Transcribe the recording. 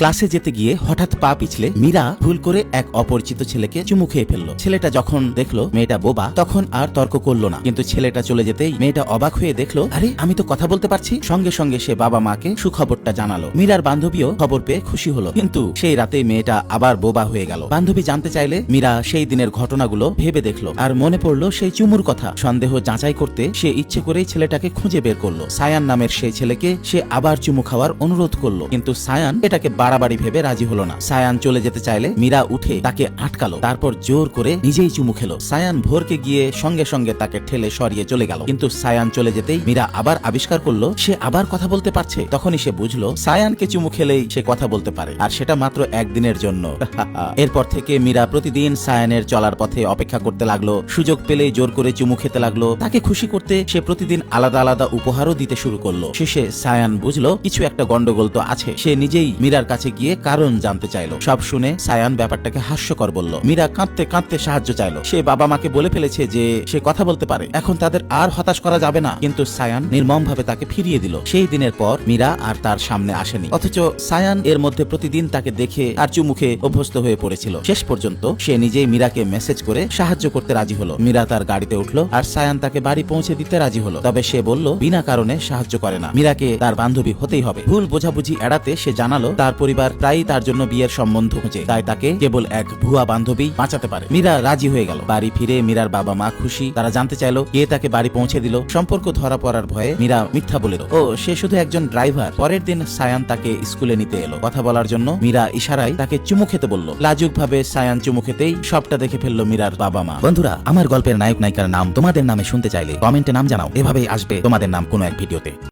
ক্লাসে যেতে গিয়ে হঠাৎ পা পিছলে মীরা ভুল করে এক অপরিচিত ছেলেকে চুমু খেয়ে ফেললো। ছেলেটা যখন দেখলো মেয়েটা বোবা তখন আর তর্ক করলো না, কিন্তু ছেলেটা চলে যেতেই মেয়েটা অবাক হয়ে দেখলো আরে আমি তো কথা বলতে পারছি। সঙ্গে সঙ্গে সে বাবা মাকে সুখবরটা জানালো। মীরার বান্ধবীও খবর পেয়ে খুশি হলো, কিন্তু সেই রাতে মেয়েটা আবার বোবা হয়ে গেল। বান্ধবী জানতে চাইলে মীরা সেই দিনের ঘটনাগুলো ভেবে দেখলো আর মনে পড়লো সেই চুমুর কথা। সন্দেহ যাচাই করতে সে ইচ্ছে করেই ছেলেটাকে খুঁজে বের করলো। সায়ান নামের সেই ছেলেকে সে আবার চুমু খাওয়ার অনুরোধ করলো, কিন্তু সায়ান এটাকে বাড়াবাড়ি ভেবে রাজি হলো না। সায়ান চলে যেতে চাইলে মীরা উঠে তাকে আটকালো, তারপর জোর করে নিজেই চুমু খেলো। সায়ান ভোরকে গিয়ে সঙ্গে সঙ্গে তাকে ঠেলে সরিয়ে চলে গেল, কিন্তু সায়ান চলে যেতেই মীরা আবার আবিষ্কার করলো সে আবার কথা বলতে পারছে। তখনই সে বুঝলো সায়ানকে চুমু খেলেই সে কথা বলতে পারে, আর সেটা মাত্র একদিনের জন্য। এরপর থেকে মীরা প্রতিদিন সায়ানের চলার পথে অপেক্ষা করতে লাগলো। সুযোগ পেলেই জোর করে চুমু খেতে লাগলো। তাকে খুশি করতে সে প্রতিদিন আলাদা আলাদা উপহারও দিতে শুরু করলো। শেষে সায়ান বুঝলো কিছু একটা গন্ডগোল তো আছে। সে নিজেই মীরার কাছে গিয়ে কারণ জানতে চাইলো। সব শুনে সায়ান ব্যাপারটাকে হাস্যকর বলল। মীরা কাঁদতে কাঁদতে সাহায্য চাইলো। সে বাবা মাকে বলে ফেলেছে যে সে কথা বলতে পারে, এখন তাদের আর হতাশ করা যাবে না, কিন্তু সায়ান নির্মম ভাবে তাকে ফিরিয়ে দিল। সেই দিনের পর মীরা আর তার সামনে আসেনি, অথচ সায়ান এর মধ্যে প্রতিদিন তাকে দেখে আর চুমুখে অভ্যস্ত হয়ে পড়েছিল। শেষ পর্যন্ত সে নিজেই মীরাকে মেসেজ করে সাহায্য করতে রাজি হলো। মীরা তার গাড়িতে উঠলো আর সায়ান তাকে বাড়ি পৌঁছে দিতে রাজি হলো। তবে সে বলল বিনা কারণে সাহায্য করে না, মীরাকে তার বান্ধবী হতেই হবে। ভুল বোঝাবুঝি এড়াতে সে জানালো তার পরিবার প্রায়ই তার জন্য বিয়ের সম্বন্ধ খুঁজে, তাই তাকে কেবল এক ভুয়া বান্ধবী বাঁচাতে পারে। মীরা রাজি হয়ে গেল। বাড়ি ফিরে মীরার বাবা মা খুশি। তারা জানতে চাইলো কে তাকে বাড়ি পৌঁছে দিল। সম্পর্ক ধরা পড়ার ভয়ে মীরা মিথ্যা বলে দিল ও সে শুধু একজন ড্রাইভার। পরের দিন সায়ান তাকে স্কুলে নিতে এলো। কথা বলার জন্য মীরা ইশারায় তাকে চুমু খেতে বলল। লাজুক ভাবে সায়ান চুমু খেতেই সবটা দেখে ফেললো মীরার বাবা মা। বন্ধুরা, আমার গল্পের নায়ক নায়িকার নাম তোমাদের নামে শুনতে চাইলে কমেন্টে নাম জানাও, এভাবেই আসবে তোমাদের নাম কোনো এক ভিডিওতে।